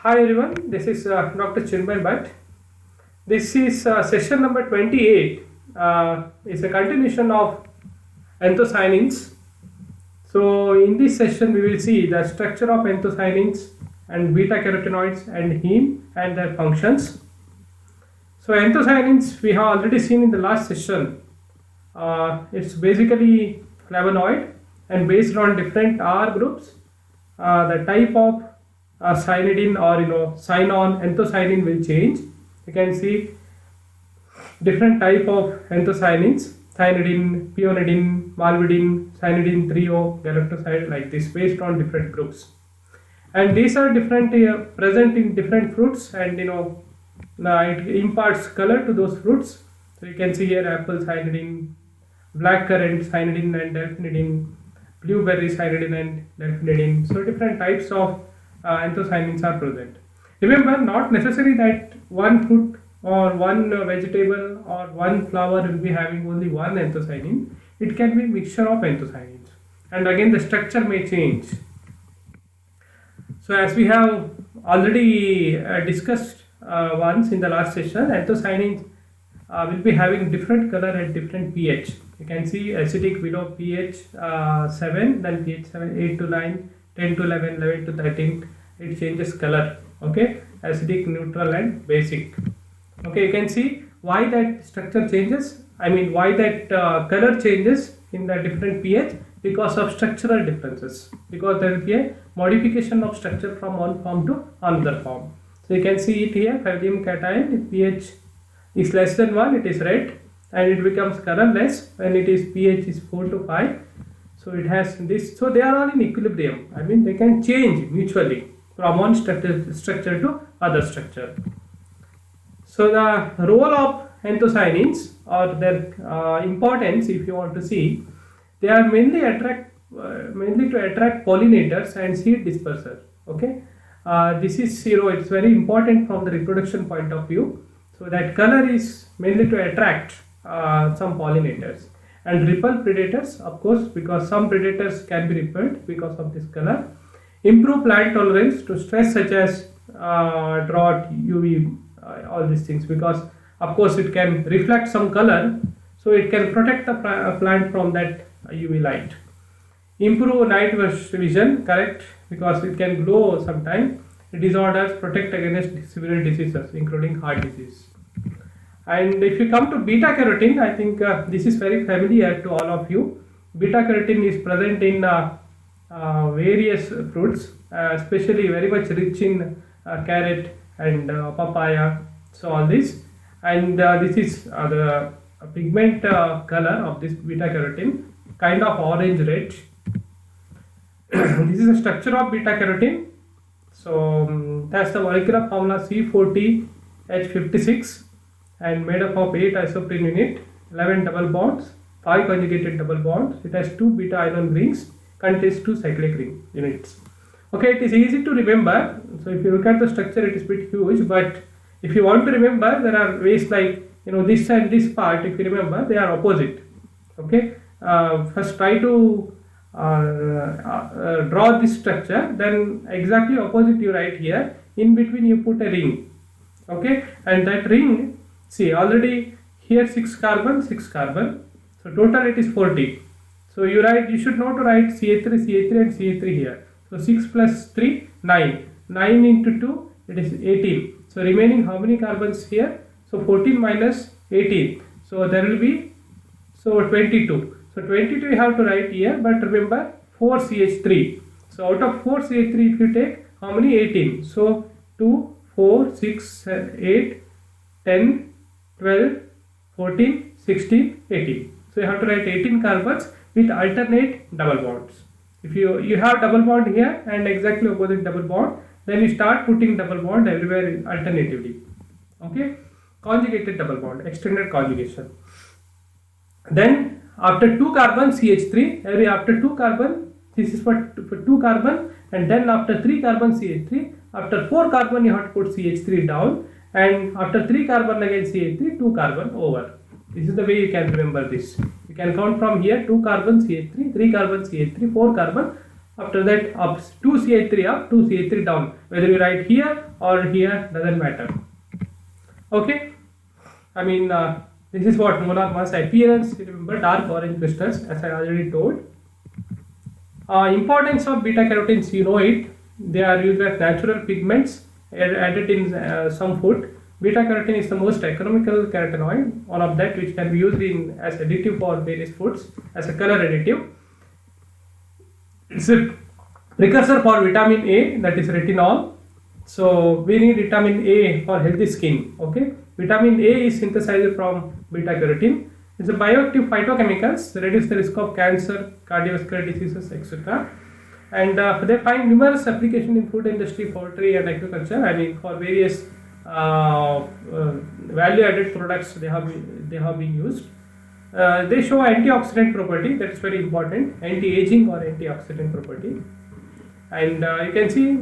Hi everyone, this is Dr. Chinmay Bhatt. This is session number 28. It's a continuation of anthocyanins. So in this session we will see the structure of anthocyanins and beta carotenoids and heme and their functions. So anthocyanins we have already seen in the last session. It's basically flavonoid and based on different R groups, the type of cyanidin or cyanon anthocyanin will change. You can see different type of anthocyanins: cyanidin, pionidin, malvidin, cyanidin 3O, galactoside, like this, based on different groups. And these are different present in different fruits, and it imparts color to those fruits. So you can see here apple cyanidin, blackcurrant cyanidin and delphinidin, blueberry cyanidin and delphinidin. So different types of anthocyanins are present. Remember, not necessary that one fruit or one vegetable or one flower will be having only one anthocyanin. It can be mixture of anthocyanins, and again the structure may change. So as we have already discussed once in the last session, anthocyanins will be having different color at different pH. You can see acidic below pH 7, then pH 7, 8 to 9, 10 to 11, 11 to 13, it changes color. Okay, acidic, neutral and basic. Okay, you can see why that structure changes. I mean why that color changes in the different pH, because of structural differences, because there will be a modification of structure from one form to another form. So you can see it here, sodium cation, if pH is less than 1 it is red and it becomes colorless when it is pH is 4 to 5. So it has this, so they are all in equilibrium. I mean they can change mutually from one structure to other structure. So the role of anthocyanins or their importance, if you want to see, they are mainly to attract pollinators and seed dispersers. Okay, this is it's very important from the reproduction point of view. So that color is mainly to attract some pollinators and repel predators, of course, because some predators can be repelled because of this color. Improve plant tolerance to stress such as drought, UV, all these things, because of course it can reflect some color, so it can protect the plant from that UV light. Improve night vision, correct, because it can glow sometime. Disorders, protect against several diseases including heart disease. And if you come to beta carotene, I think this is very familiar to all of you. Beta carotene is present in various fruits, especially very much rich in carrot and papaya. So all this, and this is the pigment color of this beta carotene, kind of orange red. This is the structure of beta carotene. So that's the molecular formula C40H56 and made up of 8 isoprene unit, 11 double bonds, 5 conjugated double bonds. It has 2 beta ion rings, contains 2 cyclic ring units. Okay, it is easy to remember. So if you look at the structure, it is a bit huge, but if you want to remember, there are ways like this and this part. If you remember, they are opposite. Okay, first try to draw this structure, then exactly opposite you write here. In between you put a ring. Okay, and that ring, see already here 6 carbon, 6 carbon. So total it is 40. So you should know to write CH3, CH3 and CH3 here. So 6 plus 3, 9. 9 into 2, it is 18. So remaining how many carbons here? So 14 minus 18. So there will be 22. So 22 you have to write here, but remember 4 CH3. So out of 4 CH3 if you take how many? 18. So 2, 4, 6, 8, 10, 12, 14, 16, 18. So you have to write 18 carbons with alternate double bonds. If you have double bond here and exactly opposite double bond, then you start putting double bond everywhere alternatively. Okay, conjugated double bond, extended conjugation. Then after 2 carbon CH3, after 2 carbon, this is for 2 carbon, and then after 3 carbon CH3, after 4 carbon you have to put CH3 down, and after 3 carbon again CH3, 2 carbon over. This is the way you can remember this. You can count from here 2 carbon CH3, 3 carbon CH3, 4 carbon, After that, up 2CH3 up, 2CH3 down. Whether you write here or here doesn't matter. Okay. I mean, this is what monogamous appearance. Remember, dark orange crystals, as I already told. Importance of beta carotenes, you know it. They are used as natural pigments added in some food. Beta carotene is the most economical carotenoid, one of that which can be used in as additive for various foods as a color additive. It's a precursor for vitamin A, that is retinol. So we need vitamin A for healthy skin. Okay, vitamin A is synthesized from beta carotene. It's a bioactive phytochemicals, reduce the risk of cancer, cardiovascular diseases, etc. And they find numerous application in food industry, poultry, and agriculture. I mean, for various value-added products, they have been used. They show antioxidant property, that is very important, anti-aging or antioxidant property. And you can see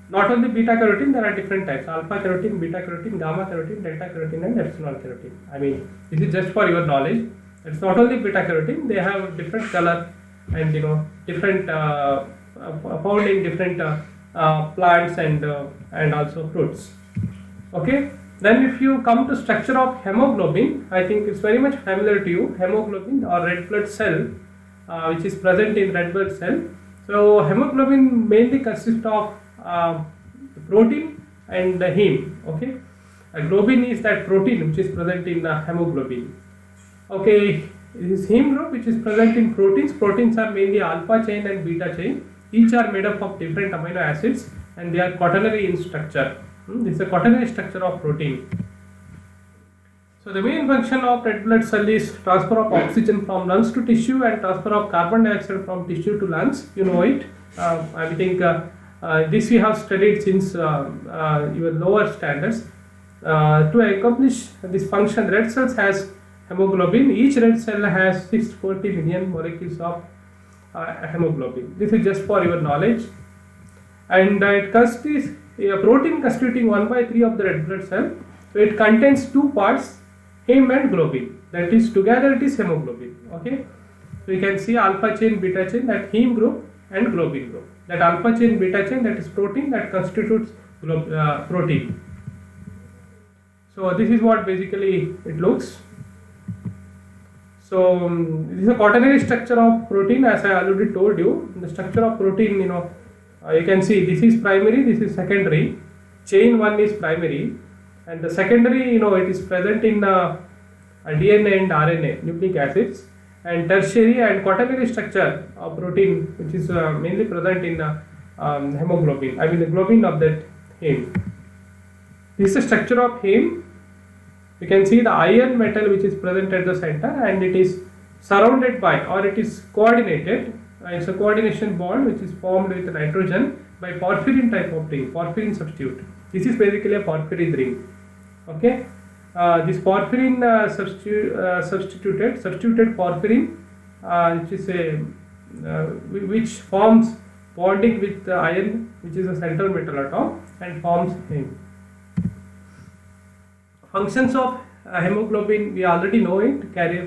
not only beta carotene, there are different types: alpha carotene, beta carotene, gamma carotene, delta carotene, and epsilon carotene. I mean, this is just for your knowledge. It's not only beta carotene; they have different color and different found in different plants and also fruits. Okay. Then if you come to structure of hemoglobin, I think it's very much familiar to you. Hemoglobin or red blood cell, which is present in red blood cell. So hemoglobin mainly consists of protein and heme. Okay, globin is that protein which is present in hemoglobin. Okay, this is heme group which is present in proteins. Proteins are mainly alpha chain and beta chain. Each are made up of different amino acids and they are quaternary in structure. This is a quaternary structure of protein. So the main function of red blood cell is transfer of oxygen from lungs to tissue and transfer of carbon dioxide from tissue to lungs. You know it. I think this we have studied since your lower standards. To accomplish this function, red cells has hemoglobin. Each red cell has 640 million molecules of hemoglobin. This is just for your knowledge. And it constitutes a protein constituting 1/3 of the red blood cell. So it contains two parts, heme and globin. That is together it is hemoglobin. Okay. So you can see alpha chain, beta chain, that heme group and globin group. That alpha chain, beta chain, that is protein that constitutes protein. So this is what basically it looks. So this is a quaternary structure of protein, as I already told you. The structure of protein, you can see this is primary, this is secondary. Chain 1 is primary, and the secondary, it is present in DNA and RNA, nucleic acids, and tertiary and quaternary structure of protein, which is mainly present in hemoglobin. I mean the globin of that heme. This is the structure of heme. You can see the iron metal which is present at the center, and it is surrounded by, or it is coordinated. It's a coordination bond which is formed with nitrogen by porphyrin type of ring, porphyrin substitute. This is basically a porphyrin ring. Okay, this porphyrin substituted porphyrin, which forms bonding with the iron, which is a central metal atom, and forms heme. Functions of hemoglobin, we already know it.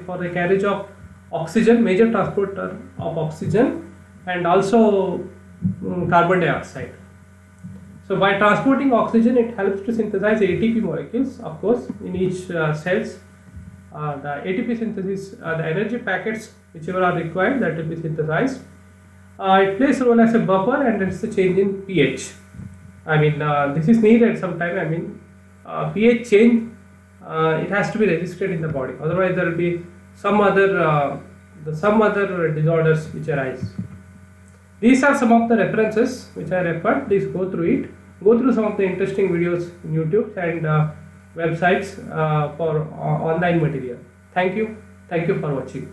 For the carriage of oxygen, major transporter of oxygen, and also carbon dioxide. So by transporting oxygen, it helps to synthesize ATP molecules. Of course, in each cells, the ATP synthesis, the energy packets whichever are required, that will be synthesized. It plays a role as a buffer, and it's the change in pH. I mean, this is needed sometime. I mean, pH change, it has to be registered in the body. Otherwise, there will be some other disorders which arise. These are some of the references which I referred. Please go through it. Go through some of the interesting videos in YouTube and websites for online material. Thank you. Thank you for watching.